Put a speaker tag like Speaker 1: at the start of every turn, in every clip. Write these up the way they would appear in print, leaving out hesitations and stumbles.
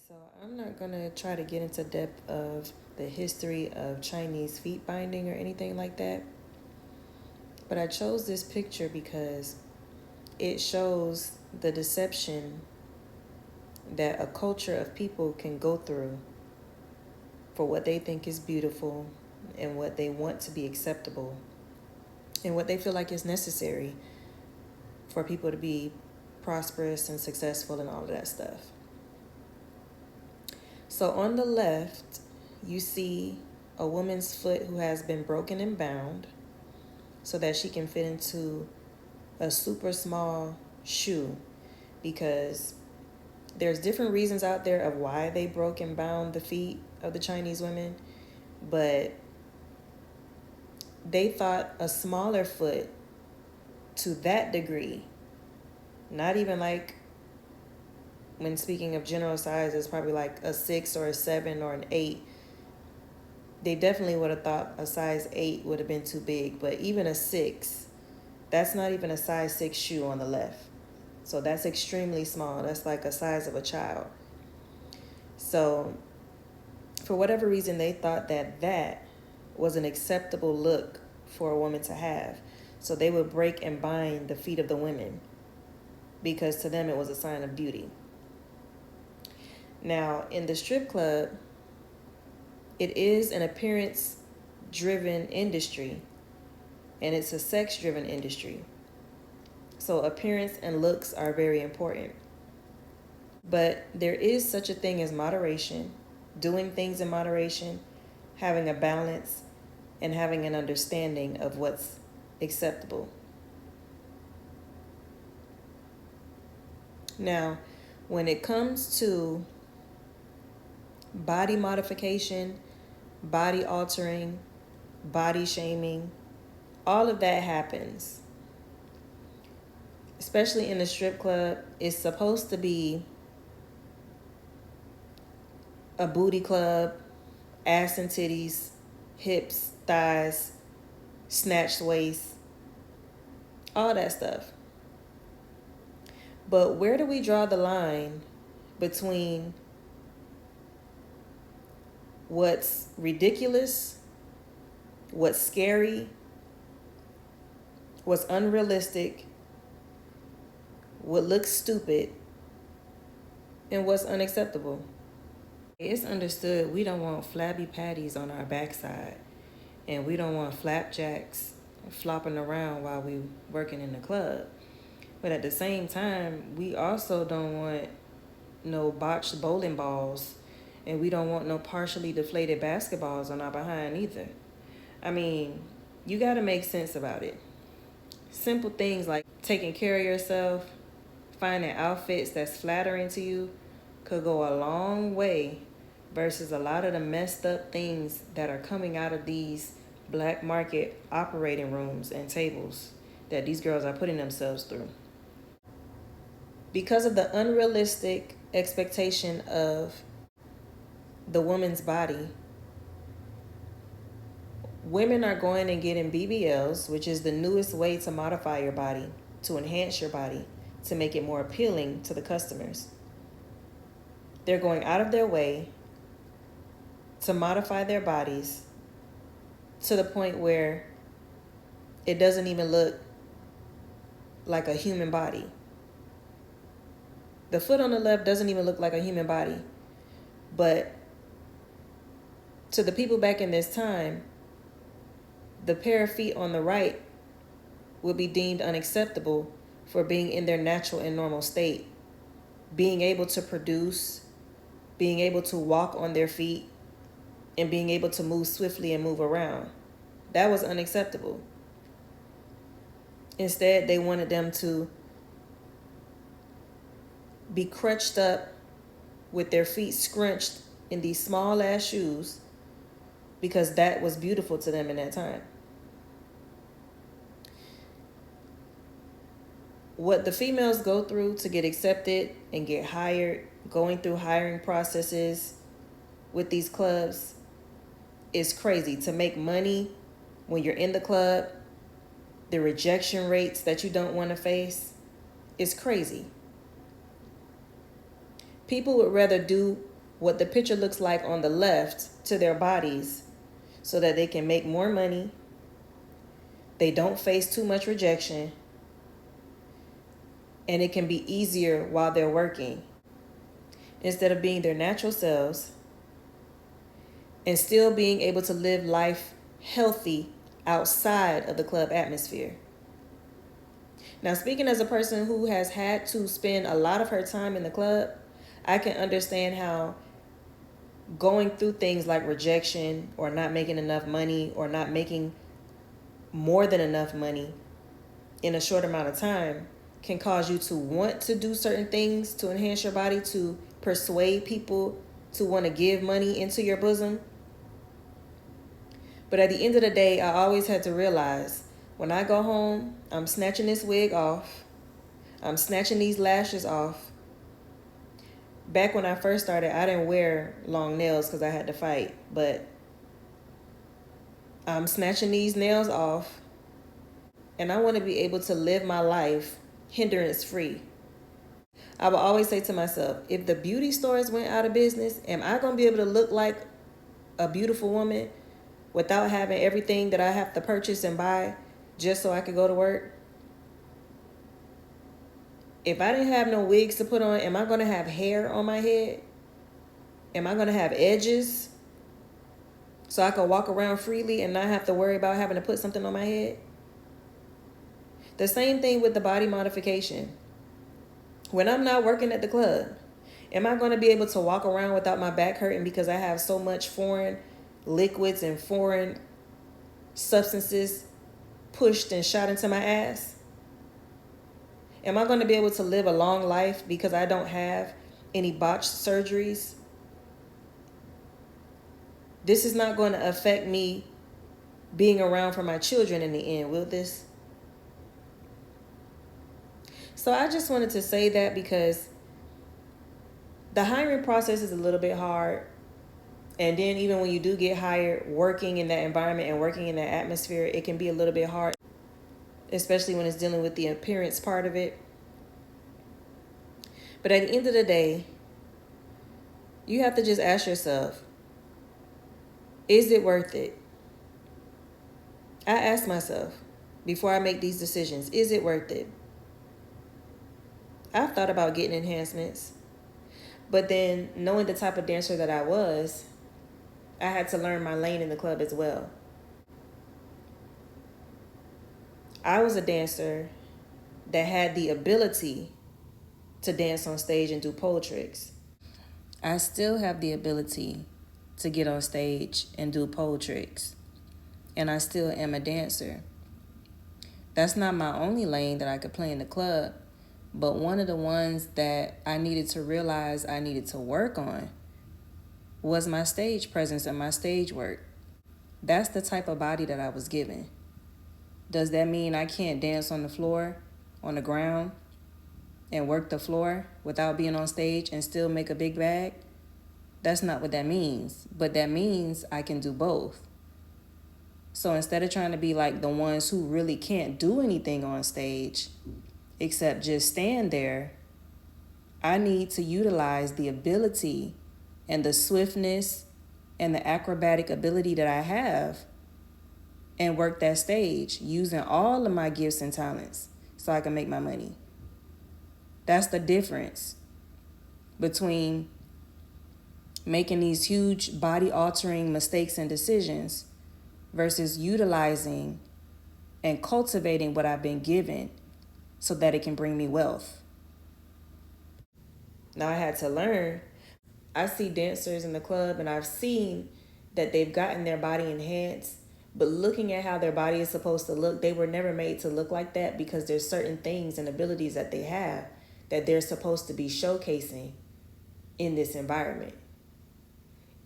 Speaker 1: So I'm not gonna try to get into depth of the history of Chinese feet binding or anything like that. But I chose this picture because it shows the deception that a culture of people can go through for what they think is beautiful and what they want to be acceptable and what they feel like is necessary for people to be prosperous and successful and all of that stuff. So on the left, you see a woman's foot who has been broken and bound so that she can fit into a super small shoe, because there's different reasons out there of why they broke and bound the feet of the Chinese women, but they thought a smaller foot to that degree, not even like when speaking of general size, it's probably like a 6 or a 7 or an 8. They definitely would have thought a size 8 would have been too big, but even a 6, that's not even a size 6 shoe on the left. So that's extremely small. That's like a size of a child. So for whatever reason, they thought that that was an acceptable look for a woman to have. So they would break and bind the feet of the women because to them it was a sign of beauty. Now, in the strip club, it is an appearance-driven industry, and it's a sex-driven industry. So appearance and looks are very important. But there is such a thing as moderation, doing things in moderation, having a balance, and having an understanding of what's acceptable. Now, when it comes to body modification, body altering, body shaming, all of that happens. Especially in the strip club, it's supposed to be a booty club, ass and titties, hips, thighs, snatched waist, all that stuff. But where do we draw the line between what's ridiculous, what's scary, what's unrealistic, what looks stupid, and what's unacceptable? It's understood we don't want flabby patties on our backside, and we don't want flapjacks flopping around while we working in the club. But at the same time, we also don't want no botched bowling balls, and we don't want no partially deflated basketballs on our behind either. I mean, you got to make sense about it. Simple things like taking care of yourself, finding outfits that's flattering to you could go a long way versus a lot of the messed up things that are coming out of these black market operating rooms and tables that these girls are putting themselves through. Because of the unrealistic expectation of the woman's body, women are going and getting BBLs, which is the newest way to modify your body, to enhance your body, to make it more appealing to the customers. They're going out of their way to modify their bodies to the point where it doesn't even look like a human body. The foot on the left doesn't even look like a human body. But to the people back in this time, the pair of feet on the right would be deemed unacceptable for being in their natural and normal state, being able to produce, being able to walk on their feet, and being able to move swiftly and move around. That was unacceptable. Instead, they wanted them to be crutched up with their feet scrunched in these small ass shoes because that was beautiful to them in that time. What the females go through to get accepted and get hired, going through hiring processes with these clubs is crazy. To make money when you're in the club, the rejection rates that you don't want to face is crazy. People would rather do what the picture looks like on the left to their bodies so that they can make more money, they don't face too much rejection, and it can be easier while they're working instead of being their natural selves and still being able to live life healthy outside of the club atmosphere. Now, speaking as a person who has had to spend a lot of her time in the club, I can understand how going through things like rejection or not making enough money or not making more than enough money in a short amount of time can cause you to want to do certain things to enhance your body, to persuade people to want to give money into your bosom. But at the end of the day, I always had to realize when I go home, I'm snatching this wig off. I'm snatching these lashes off. Back when I first started, I didn't wear long nails because I had to fight. But I'm snatching these nails off. And I want to be able to live my life hindrance free. I will always say to myself, if the beauty stores went out of business, am I going to be able to look like a beautiful woman without having everything that I have to purchase and buy just so I could go to work? If I didn't have no wigs to put on, am I going to have hair on my head? Am I going to have edges so I can walk around freely and not have to worry about having to put something on my head? The same thing with the body modification. When I'm not working at the club, am I going to be able to walk around without my back hurting because I have so much foreign liquids and foreign substances pushed and shot into my ass? Am I going to be able to live a long life because I don't have any botched surgeries? This is not going to affect me being around for my children in the end, will this? So I just wanted to say that because the hiring process is a little bit hard. And then even when you do get hired, working in that environment and working in that atmosphere, it can be a little bit hard, especially when it's dealing with the appearance part of it. But at the end of the day, you have to just ask yourself, is it worth it? I ask myself before I make these decisions, is it worth it? I've thought about getting enhancements, but then knowing the type of dancer that I was, I had to learn my lane in the club as well. I was a dancer that had the ability to dance on stage and do pole tricks. I still have the ability to get on stage and do pole tricks, and I still am a dancer. That's not my only lane that I could play in the club, but one of the ones that I needed to realize I needed to work on was my stage presence and my stage work. That's the type of body that I was given. Does that mean I can't dance on the floor, on the ground, and work the floor without being on stage and still make a big bag? That's not what that means. But that means I can do both. So instead of trying to be like the ones who really can't do anything on stage except just stand there, I need to utilize the ability and the swiftness and the acrobatic ability that I have and work that stage using all of my gifts and talents so I can make my money. That's the difference between making these huge body-altering mistakes and decisions versus utilizing and cultivating what I've been given so that it can bring me wealth. Now I had to learn. I see dancers in the club and I've seen that they've gotten their body enhanced, but looking at how their body is supposed to look, they were never made to look like that because there's certain things and abilities that they have that they're supposed to be showcasing in this environment.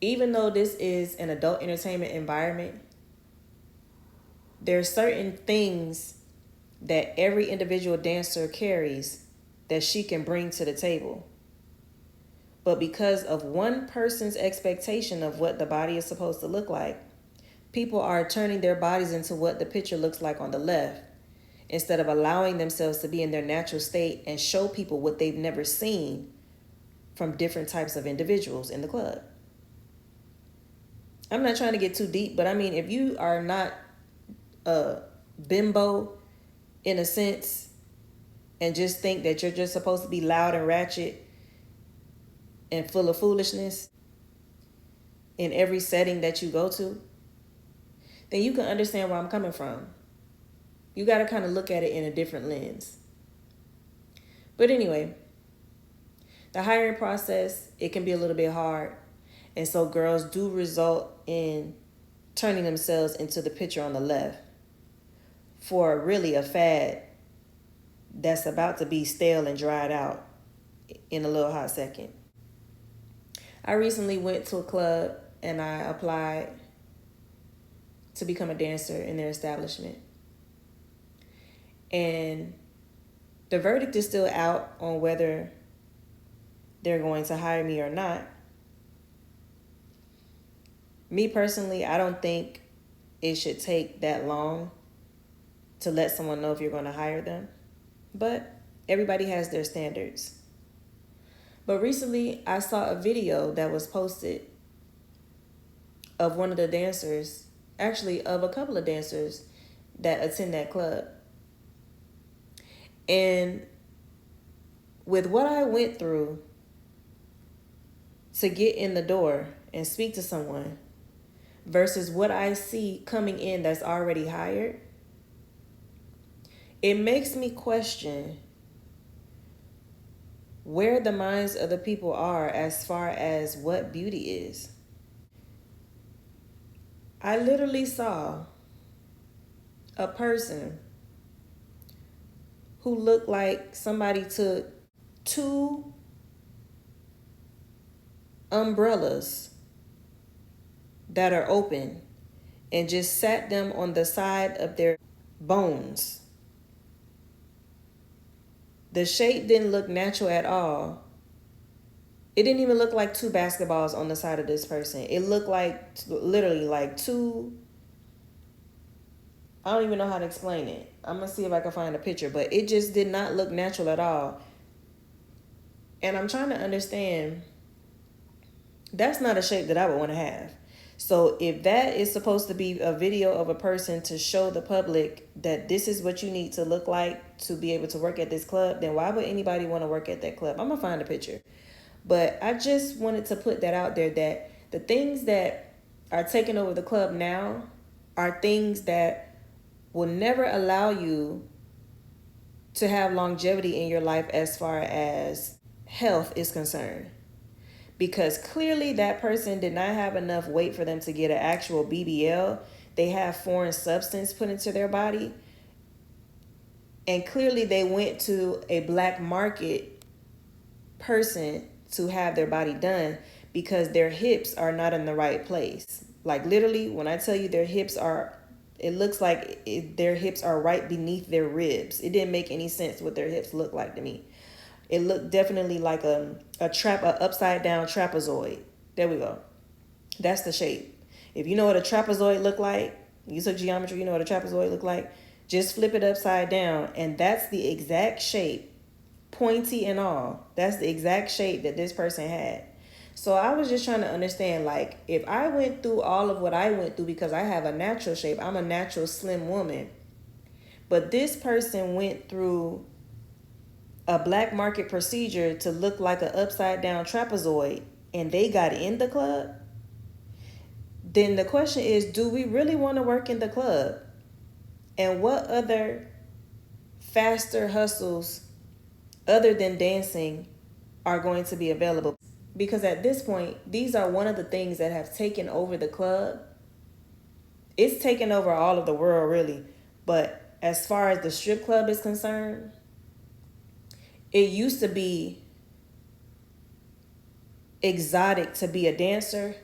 Speaker 1: Even though this is an adult entertainment environment, there are certain things that every individual dancer carries that she can bring to the table. But because of one person's expectation of what the body is supposed to look like, people are turning their bodies into what the picture looks like on the left instead of allowing themselves to be in their natural state and show people what they've never seen from different types of individuals in the club. I'm not trying to get too deep, but I mean, if you are not a bimbo in a sense and just think that you're just supposed to be loud and ratchet and full of foolishness in every setting that you go to, then you can understand where I'm coming from. You got to kind of look at it in a different lens. But anyway, the hiring process, it can be a little bit hard. And so girls do result in turning themselves into the picture on the left for really a fad that's about to be stale and dried out in a little hot second. I recently went to a club and I applied to become a dancer in their establishment. And the verdict is still out on whether they're going to hire me or not. Me personally, I don't think it should take that long to let someone know if you're going to hire them. But everybody has their standards. But recently, I saw a video that was posted of one of the dancers, actually of a couple of dancers that attend that club. And with what I went through to get in the door and speak to someone versus what I see coming in that's already hired, it makes me question where the minds of the people are as far as what beauty is. I literally saw a person who looked like somebody took two umbrellas that are open and just sat them on the side of their bones. The shape didn't look natural at all. It didn't even look like two basketballs on the side of this person. It looked like literally like two. I don't even know how to explain it. I'm going to see if I can find a picture, but it just did not look natural at all. And I'm trying to understand, that's not a shape that I would want to have. So if that is supposed to be a video of a person to show the public that this is what you need to look like to be able to work at this club, then why would anybody want to work at that club? I'm going to find a picture. But I just wanted to put that out there, that the things that are taking over the club now are things that will never allow you to have longevity in your life as far as health is concerned. Because clearly that person did not have enough weight for them to get an actual BBL. They have foreign substance put into their body. And clearly they went to a black market person to have their body done because their hips are not in the right place. Like literally, when I tell you their hips are, it looks like their hips are right beneath their ribs. It didn't make any sense what their hips looked like to me. It looked definitely like a upside down trapezoid. There we go. That's the shape. If you know what a trapezoid look like, you took geometry, you know what a trapezoid look like, just flip it upside down and that's the exact shape, pointy and all. That's the exact shape that this person had. So I was just trying to understand, like, if I went through all of what I went through because I have a natural shape, I'm a natural slim woman, but this person went through a black market procedure to look like an upside down trapezoid and they got in the club, then the question is, do we really want to work in the club? And what other faster hustles other than dancing are going to be available? Because at this point, these are one of the things that have taken over the club. It's taken over all of the world, really. But as far as the strip club is concerned, it used to be exotic to be a dancer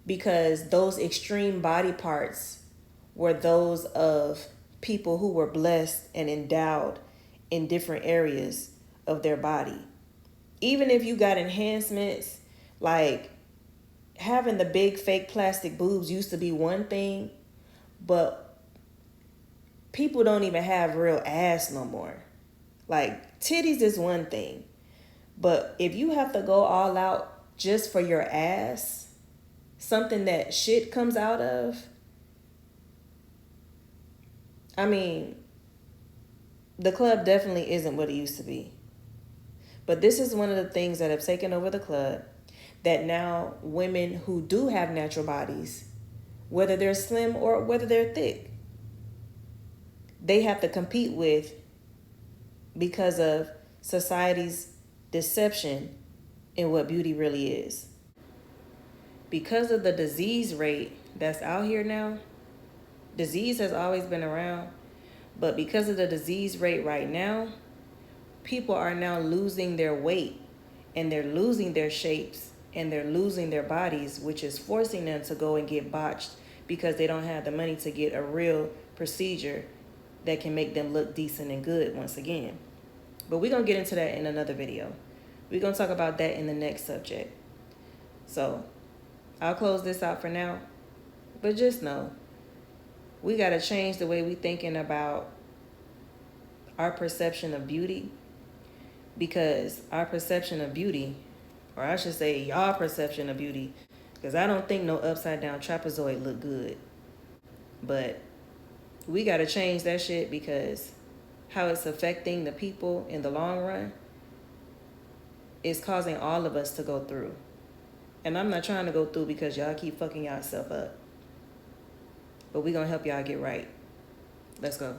Speaker 1: because those extreme body parts were those of people who were blessed and endowed in different areas of their body. Even if you got enhancements, like having the big fake plastic boobs used to be one thing, but people don't even have real ass no more. Like titties is one thing, But if you have to go all out just for your ass, something that shit comes out of, I mean, the club definitely isn't what it used to be. But this is one of the things that have taken over the club, that now women who do have natural bodies, whether they're slim or whether they're thick, they have to compete with because of society's deception in what beauty really is. Because of the disease rate that's out here now, disease has always been around, but because of the disease rate right now, people are now losing their weight and they're losing their shapes and they're losing their bodies, which is forcing them to go and get botched because they don't have the money to get a real procedure that can make them look decent and good once again. But we're going to get into that in another video. We're going to talk about that in the next subject. So I'll close this out for now. But just know, we got to change the way we thinking about our perception of beauty, because our perception of beauty, or I should say y'all perception of beauty, because I don't think no upside down trapezoid look good. But we got to change that shit, because how it's affecting the people in the long run is causing all of us to go through. And I'm not trying to go through because y'all keep fucking yourself up. But we gonna help y'all get right. Let's go.